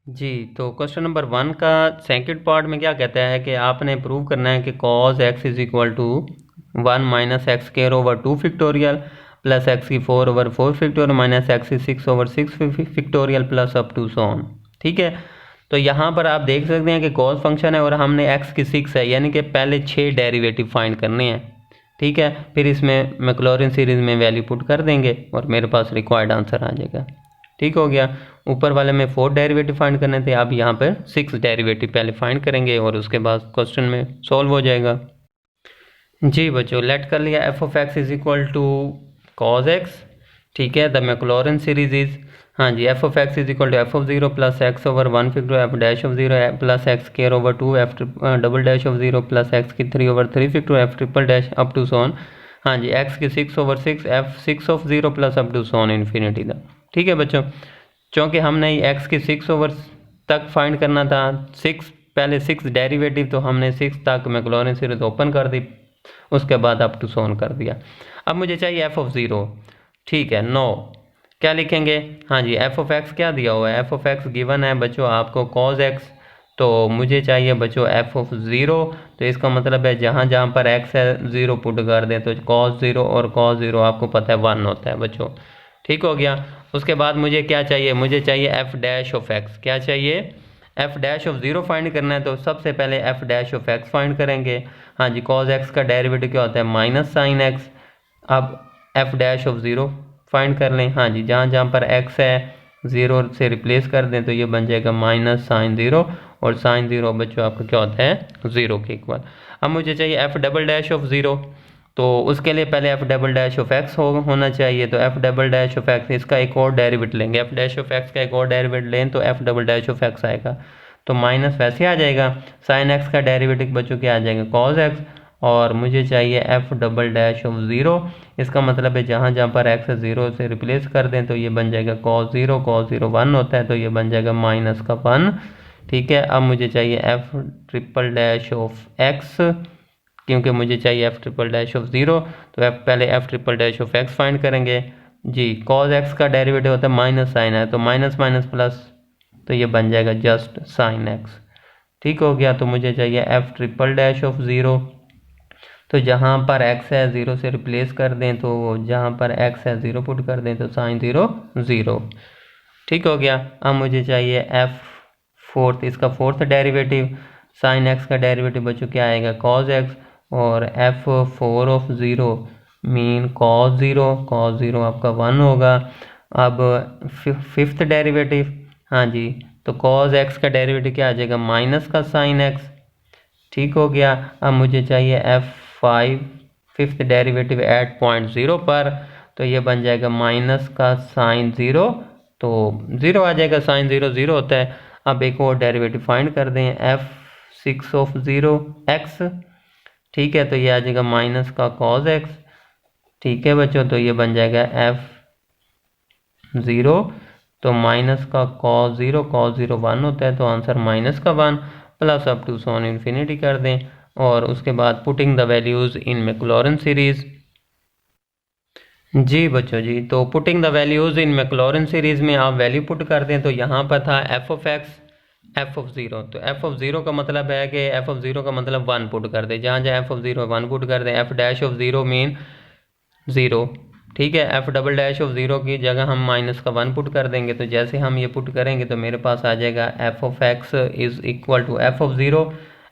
जी, तो question number 1 का second part में क्या कहता है कि आपने प्रूव करना है कि cos x is equal to 1 minus x square over 2 factorial plus x की 4 ओवर 4 फैक्टोरियल माइनस एक्स की 6 over 6 factorial plus up to so on. ठीक है, तो यहाँ पर आप देख सकते हैं कि cos फंक्शन है और हमने x की 6 है, यानी कि पहले 6 डेरिवेटिव फाइंड करने हैं। ठीक है, फिर इसमें मैक्लॉरिन सीरीज में वैल्यू पुट कर देंगे और मेरे पास रिक्वायर्ड आंसर आ जाएगा। ठीक हो गया, ऊपर वाले में 4 डेरिवेटिव फाइंड करने थे, अब यहाँ पर 6 डेरिवेटिव पहले फाइंड करेंगे और उसके बाद क्वेश्चन में सॉल्व हो जाएगा। जी बच्चों, लेट कर लिया F of X is equal to cos X. ठीक है, द मैक्लॉरिन सीरीज इज, हाँ जी, F of X is equal to F of zero plus x over 1 factorial F dash of zero plus X square over 2 F double dash of zero plus x की 3 over 3 factorial F triple dash up to so on. हाँ जी, X की 6 over 6 F 6 of zero plus up to so on infinity the. ठीक है बच्चों, चूँकि हमने x की 6 ओवर तक फाइंड करना था, 6 पहले 6 डेरिवेटिव, तो हमने 6 तक मैक्लॉरिन सीरीज ओपन कर दी, उसके बाद अप टू सोन कर दिया। अब मुझे चाहिए एफ ऑफ ज़ीरो। ठीक है, नो क्या लिखेंगे, हाँ जी, एफ ऑफ एक्स क्या दिया हुआ है, एफ ऑफ एक्स गिवन है बच्चों आपको कॉज एक्स, तो मुझे चाहिए बच्चों एफ ऑफ ज़ीरो। तो इसका मतलब है जहाँ जहाँ पर एक्स है ज़ीरो पुट कर दें, तो कॉज ज़ीरो और कॉज ज़ीरो आपको पता है 1 होता है बच्चों। ठीक हो गया, उसके बाद मुझे क्या चाहिए, मुझे चाहिए एफ डैश ऑफ एक्स। क्या चाहिए, F dash of zero find करना है, तो सबसे पहले F dash of x find करेंगे। हाँ जी, कॉज एक्स का डेरिवेटिव क्या होता है, माइनस साइन एक्स। अब F dash of zero find कर लें। हाँ जी, जहाँ जहाँ पर एक्स है ज़ीरो से रिप्लेस कर दें, तो ये बन जाएगा माइनस साइन ज़ीरो, और साइन ज़ीरो बच्चों आपका क्या होता है, ज़ीरो के इक्वल। अब मुझे चाहिए F double dash of zero, तो उसके लिए पहले F double dash of x होना चाहिए, तो F double dash of x, इसका एक और डेरिवेटिव लेंगे, एफ डैश ऑफ एक्स का एक और डेरिवेटिव लें तो F double dash of x आएगा, तो माइनस वैसे आ जाएगा, साइन एक्स का डेरिवेटिव बच्चों क्या आ जाएगा, कॉज एक्स, और मुझे चाहिए F double dash of zero. इसका मतलब है जहाँ जहाँ पर एक्स ज़ीरो से रिप्लेस कर दें, तो ये बन जाएगा कॉस ज़ीरो, कॉस ज़ीरो 1 होता है, तो ये बन जाएगा माइनस का 1। ठीक है, अब मुझे चाहिए F triple dash of x, क्योंकि मुझे चाहिए F triple dash of zero, तो पहले F triple dash of x find करेंगे। जी, कॉज एक्स का डेरिवेटिव होता है माइनस साइन है, तो माइनस माइनस प्लस, तो ये बन जाएगा जस्ट साइन एक्स। ठीक हो गया, तो मुझे चाहिए F triple dash of zero, तो जहाँ पर एक्स है ज़ीरो से रिप्लेस कर दें, तो जहाँ पर एक्स है ज़ीरो पुट कर दें, तो साइन ज़ीरो ज़ीरो। ठीक हो गया, अब मुझे चाहिए एफ फोर्थ, इसका फोर्थ डेरिवेटिव, साइन एक्स का डेरिवेटिव बच्चों क्या आएगा, कॉज एक्स, और F 4 of zero mean cos zero, cos zero आपका 1 होगा। अब फिफ्थ डेरिवेटिव, हाँ जी, तो कॉज एक्स का डेरिवेटिव क्या आ जाएगा, माइनस का साइन एक्स। ठीक हो गया, अब मुझे चाहिए F 5 fifth derivative eight point zero पर, तो ये बन जाएगा माइनस का साइन ज़ीरो, तो ज़ीरो आ जाएगा, साइन ज़ीरो ज़ीरो होता है। अब एक और डेरिवेटिव फाइंड कर दें, एफ 6 ऑफ ज़ीरो एक्स। ठीक है, तो ये आ जाएगा माइनस का कॉज एक्स। ठीक है बच्चों, तो ये बन जाएगा एफ ज़ीरो, तो माइनस का कॉस ज़ीरो, कॉस ज़ीरो 1 होता है, तो आंसर माइनस का 1 plus up to so on infinity कर दें, और उसके बाद putting the values in Maclaurin series. जी बच्चों जी, तो putting the values in Maclaurin series में आप वैल्यू पुट कर दें, तो यहाँ पर था F of x, F of zero, तो एफ ऑफ ज़ीरो का मतलब है कि एफ ऑफ ज़ीरो का मतलब 1 पुट कर दें, जहाँ जहाँ एफ ऑफ ज़ीरो 1 पुट कर दें, F dash of zero mean zero. ठीक है, F double dash of zero की जगह हम माइनस का 1 पुट कर देंगे, तो जैसे हम ये पुट करेंगे तो मेरे पास आ जाएगा F of X is equal to F of zero,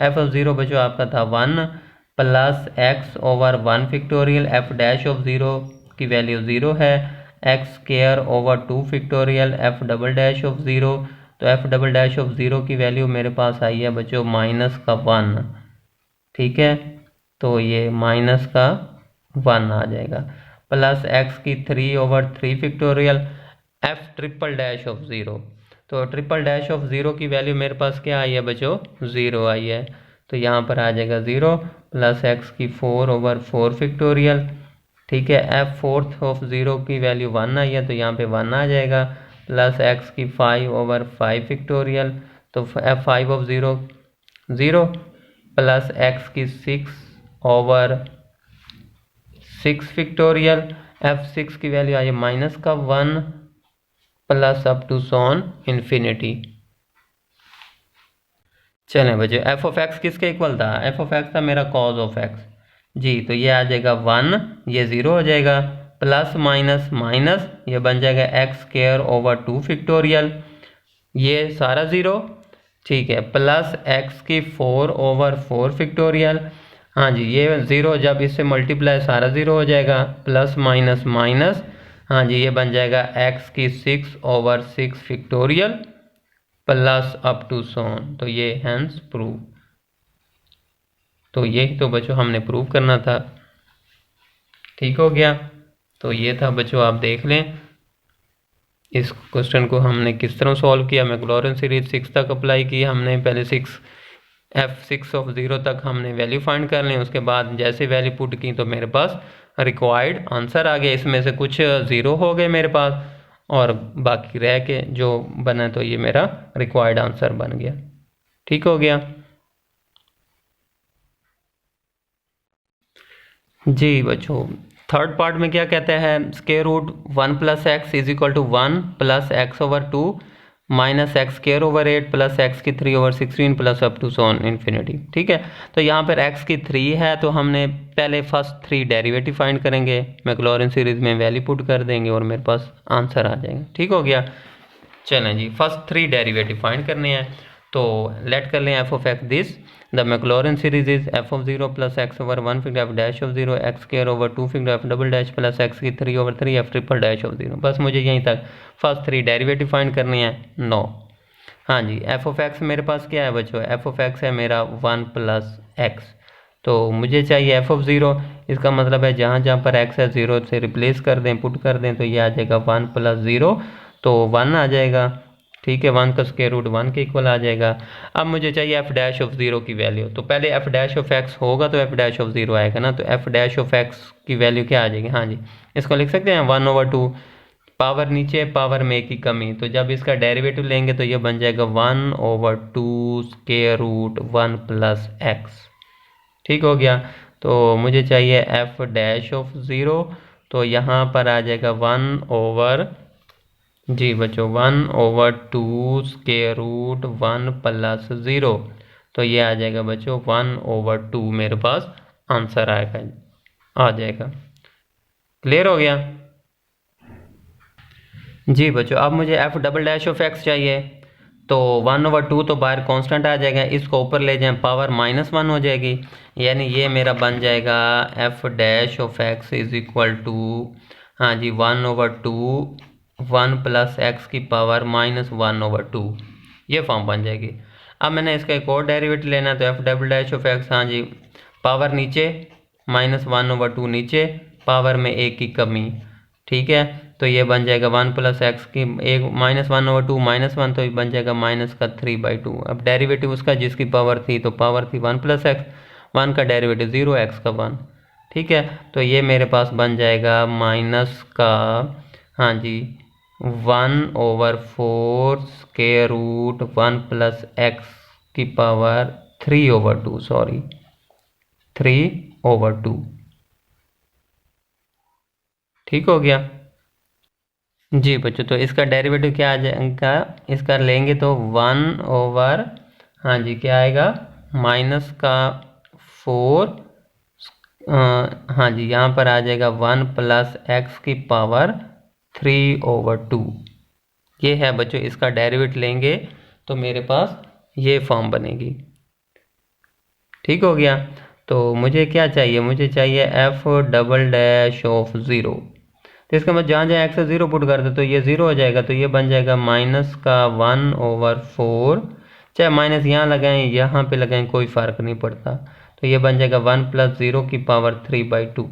F of zero बच्चों आपका था 1 plus x over 1 factorial, F dash of zero की वैल्यू 0 है, X square over 2 factorial, F double dash of zero, तो F double dash of zero की value मेरे पास आई है बच्चों माइनस का 1। ठीक है, तो ये माइनस का 1 आ जाएगा, प्लस एक्स की 3 over 3 factorial, F triple dash of zero, तो ट्रिपल डैश ऑफ ज़ीरो की वैल्यू मेरे पास क्या आई है बच्चों, 0 आई है, तो यहाँ पर आ जाएगा 0 प्लस एक्स की 4 ओवर 4 फैक्टोरियल। ठीक है, एफ फोर्थ ऑफ ज़ीरो की वैल्यू 1 आई है, तो यहाँ पे 1 आ जाएगा, प्लस एक्स की 5 ओवर 5 फैक्टोरियल, तो F 5 of zero 0 plus x की 6 ओवर 6 फैक्टोरियल, एफ 6 की वैल्यू आई है माइनस का 1 plus up to so on infinity. चलें बच्चों, एफ ऑफ एक्स किसके इक्वल था? एफ ऑफ एक्स था मेरा कॉज ऑफ एक्स जी। तो ये आ जाएगा 1, ये 0 हो जाएगा, प्लस माइनस माइनस ये बन जाएगा एक्स स्क्वायर ओवर 2 फैक्टोरियल, ये सारा 0, ठीक है, प्लस एक्स की 4 ओवर 4 फैक्टोरियल, हाँ जी, ये 0 जब इससे मल्टीप्लाई सारा 0 हो जाएगा, प्लस माइनस माइनस, हाँ जी, ये बन जाएगा एक्स की 6 over 6 factorial plus up to so on. तो ये हैंस प्रूव। तो यही तो बच्चों हमने प्रूव करना था। ठीक हो गया। तो ये था बच्चों, आप देख लें इस क्वेश्चन को हमने किस तरह सॉल्व किया। मैक्लॉरिन सीरीज 6 तक अप्लाई की हमने। पहले 6 f6 ऑफ 0 तक हमने वैल्यू फाइंड कर ली, उसके बाद जैसे वैल्यू पुट की तो मेरे पास रिक्वायर्ड आंसर आ गया। इसमें से कुछ 0 हो गए मेरे पास और बाकी रह के जो बना तो ये मेरा रिक्वायर्ड आंसर बन गया। ठीक हो गया जी बच्चों। थर्ड पार्ट में क्या कहता है, square root 1 plus x is equal to 1 plus x over 2 minus x square over 8 plus x की 3 over 16 plus up to so on infinity. ठीक है, तो यहाँ पर एक्स की 3 है तो हमने पहले फर्स्ट 3 डेरिवेटिव फाइंड करेंगे, मैक्लॉरिन सीरीज में वैल्यू पुट कर देंगे और मेरे पास आंसर आ जाएगा। ठीक हो गया। चलें जी, फर्स्ट 3 डेरिवेटिव फाइंड करने हैं। तो लेट कर लें F of x this the Maclaurin series is F of 0 plus x over 1 figure F dash of 0 x square over 2 figure F double dash plus x की 3 over 3 F triple dash of 0। बस मुझे यहीं तक first 3 derivative find करनी है। No, हाँ जी, F of x मेरे पास क्या है बच्चों, एफ ऑफ एक्स है मेरा 1 प्लस एक्स। तो मुझे चाहिए एफ ऑफ 0, इसका मतलब है जहाँ जहाँ पर एक्स है 0 से रिप्लेस कर दें, पुट कर दें, तो ये आ जाएगा 1 प्लस 0, तो 1 आ जाएगा। ठीक है, 1 का स्क्वायर रूट 1 के इक्वल आ जाएगा। अब मुझे चाहिए एफ डैश ऑफ 0 की वैल्यू, तो पहले एफ डैश ऑफ एक्स होगा तो एफ डैश ऑफ 0 आएगा ना, तो एफ डैश ऑफ एक्स की वैल्यू क्या आ जाएगी, हाँ जी, इसको लिख सकते हैं 1 ओवर 2, पावर नीचे पावर में एक की कमी, तो जब इसका डेरिवेटिव लेंगे तो ये बन जाएगा 1 over 2 square root 1 plus x. ठीक हो गया। तो मुझे चाहिए एफ डैश ऑफ 0, तो यहाँ पर आ जाएगा 1 ओवर, जी बच्चों, 1 ओवर 2 स्क्वायर रूट 1 प्लस 0, तो ये आ जाएगा बच्चों 1 ओवर 2 मेरे पास आंसर आएगा, आ जाएगा। क्लियर हो गया जी बच्चों। अब मुझे F double dash of x चाहिए, तो 1 ओवर 2 तो बाहर कांस्टेंट आ जाएगा, इसको ऊपर ले जाएं पावर -1 हो जाएगी, यानी ये मेरा बन जाएगा F dash of X is equal to, हाँ जी, 1 ओवर 2 1 प्लस एक्स की पावर -1 ओवर 2, ये फॉर्म बन जाएगी। अब मैंने इसका एक और डेरिवेटिव लेना है, तो F double dash of x, हाँ जी, पावर नीचे -1 ओवर 2 नीचे, पावर में एक की कमी। ठीक है, तो ये बन जाएगा 1 प्लस एक्स की एक -1 ओवर 2 -1, तो ये बन जाएगा माइनस का 3/2। अब डेरिवेटिव उसका जिसकी पावर थी, तो पावर थी 1 प्लस एक्स, 1 का डेरिवेटिव 0, एक्स का 1। ठीक है, तो ये मेरे पास बन जाएगा माइनस का, हाँ जी, 1 over 4 square root 1 plus x की पावर 3 ओवर 2, सॉरी 3 ओवर 2। ठीक हो गया जी बच्चों। तो इसका डेरिवेटिव क्या आ जाएगा, इसका लेंगे तो 1 ओवर, हाँ जी, क्या आएगा, माइनस का 4, हाँ जी, यहाँ पर आ जाएगा 1 प्लस एक्स की पावर 3 ओवर 2। ये है बच्चों, इसका डेरिवेटिव लेंगे तो मेरे पास ये फॉर्म बनेगी। ठीक हो गया। तो मुझे क्या चाहिए, मुझे चाहिए एफ डबल डैश ऑफ 0, तो इसका मतलब जहाँ जहाँ एक्स 0 पुट कर दे तो ये 0 हो जाएगा, तो ये बन जाएगा माइनस का 1 ओवर 4, चाहे माइनस यहाँ लगाएं यहाँ पे लगाएं कोई फ़र्क नहीं पड़ता, तो ये बन जाएगा 1 प्लस 0 की पावर 3/2।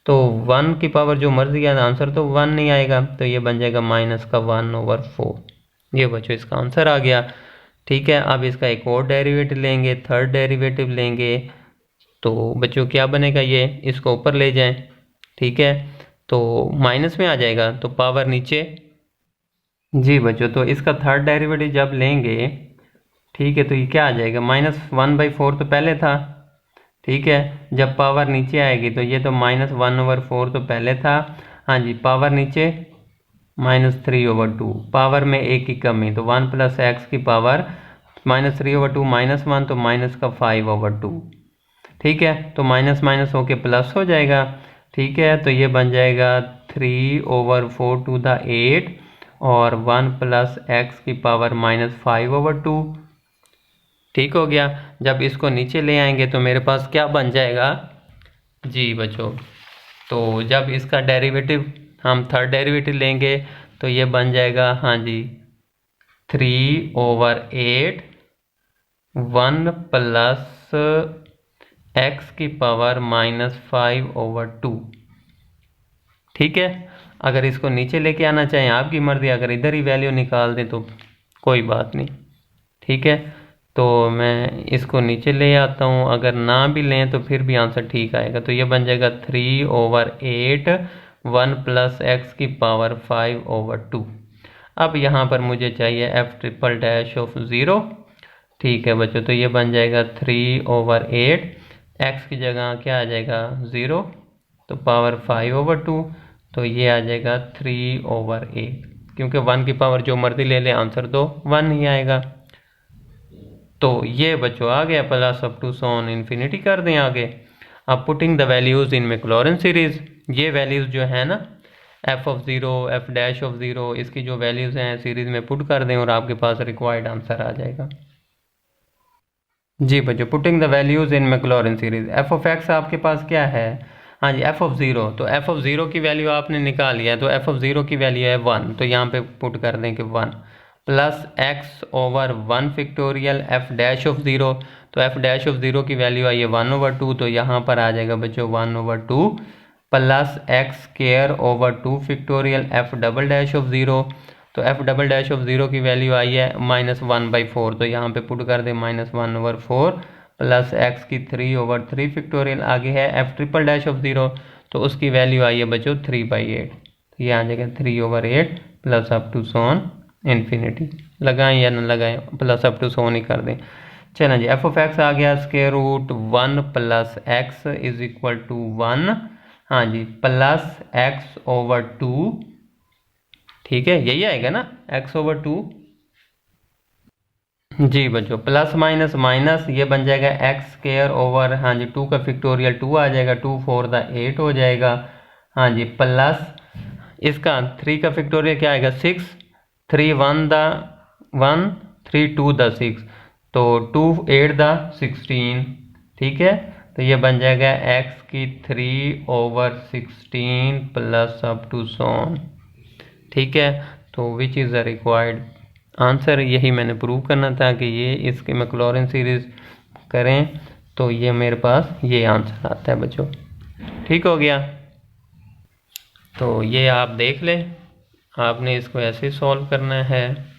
तो 1 की पावर जो मर्जी है, आंसर तो 1 नहीं आएगा, तो ये बन जाएगा माइनस का 1 ओवर 4। ये बच्चों इसका आंसर आ गया। ठीक है, अब इसका एक और डेरिवेटिव लेंगे, थर्ड डेरिवेटिव लेंगे, तो बच्चों क्या बनेगा, ये इसको ऊपर ले जाएं। ठीक है, तो माइनस में आ जाएगा, तो पावर नीचे, जी बच्चों, तो इसका थर्ड डेरिवेटिव जब लेंगे, ठीक है, तो ये क्या आ जाएगा, -1/4 तो पहले था। ठीक है, जब पावर नीचे आएगी तो ये तो -1 ओवर 4 तो पहले था, हाँ जी, पावर नीचे -3 ओवर 2, पावर में एक की कमी, तो 1 प्लस एक्स की पावर -3/2 -1 तो माइनस का 5/2। ठीक है, तो माइनस माइनस होके प्लस हो जाएगा। ठीक है, तो ये बन जाएगा 3/4 टू द 8 और 1 प्लस एक्स की पावर -5/2। ठीक हो गया। जब इसको नीचे ले आएंगे तो मेरे पास क्या बन जाएगा जी बच्चों, तो जब इसका डेरिवेटिव हम थर्ड डेरिवेटिव लेंगे तो ये बन जाएगा हाँ जी 3/8 1 प्लस एक्स की पावर -5/2। ठीक है, अगर इसको नीचे लेके आना चाहें आपकी मर्जी, अगर इधर ही वैल्यू निकाल दें तो कोई बात नहीं। ठीक है, तो मैं इसको नीचे ले आता हूँ, अगर ना भी लें तो फिर भी आंसर ठीक आएगा। तो ये बन जाएगा 3/8 1 प्लस एक्स की पावर 5/2। अब यहाँ पर मुझे चाहिए f''(0). ठीक है बच्चों, तो ये बन जाएगा 3/8 एक्स की जगह क्या आ जाएगा 0 तो पावर 5/2, तो ये आ जाएगा 3/8, क्योंकि 1 की पावर जो मर्जी ले ले आंसर तो 1 ही आएगा। तो ये बच्चों आ गया plus up to so on infinity कर दें आगे। अब putting the values in Maclaurin series, ये वैल्यूज़ जो है ना f(0), f'(0), इसकी जो वैल्यूज़ हैं सीरीज़ में पुट कर दें और आपके पास रिक्वायर्ड आंसर आ जाएगा। जी बच्चों, putting the values in Maclaurin series, f(x) आपके पास क्या है हाँ जी f(0), तो f(0) की वैल्यू आपने निकाल लिया है, तो f(0) की वैल्यू है 1, तो यहाँ पे पुट कर दें कि 1 प्लस x/1 फैक्टोरियल f'(0), तो f'(0) की वैल्यू आई है 1/2, तो यहाँ पर आ जाएगा बच्चों 1/2 प्लस x²/2 फैक्टोरियल f'(0), तो f'(0) की वैल्यू आई है -1/4, तो यहाँ पे पुट कर दे -1/4 प्लस x की 3/3 फैक्टोरियल, आगे है f'(0), तो उसकी वैल्यू आई है बच्चों 3/8, तो ये आ जाएगा 3/8 plus up to so on infinity. लगाएं या न लगाएं, प्लस अप टू सोन ही कर दें। चलें जी, f(x) आ गया √1 plus x is equal to 1 हाँ जी प्लस x/2। ठीक है, यही आएगा ना x/2। जी बच्चों, प्लस माइनस माइनस ये बन जाएगा x² हाँ जी 2 का फैक्टोरियल 2 आ जाएगा, 2 4 द 8 हो जाएगा हाँ जी, प्लस इसका 3 का फैक्टोरियल क्या आएगा 6, 3 1 द 1, 3 2 द 6, तो 2 8 द 16। ठीक है, तो ये बन जाएगा x की 3/16 प्लस अप टू सोन। ठीक है, तो which is the required answer, यही मैंने प्रूव करना था कि ये इसके मैक्लॉरेन सीरीज़ करें तो ये मेरे पास ये आंसर आता है बच्चों। ठीक हो गया, तो ये आप देख लें, आपने इसको ऐसे सॉल्व करना है।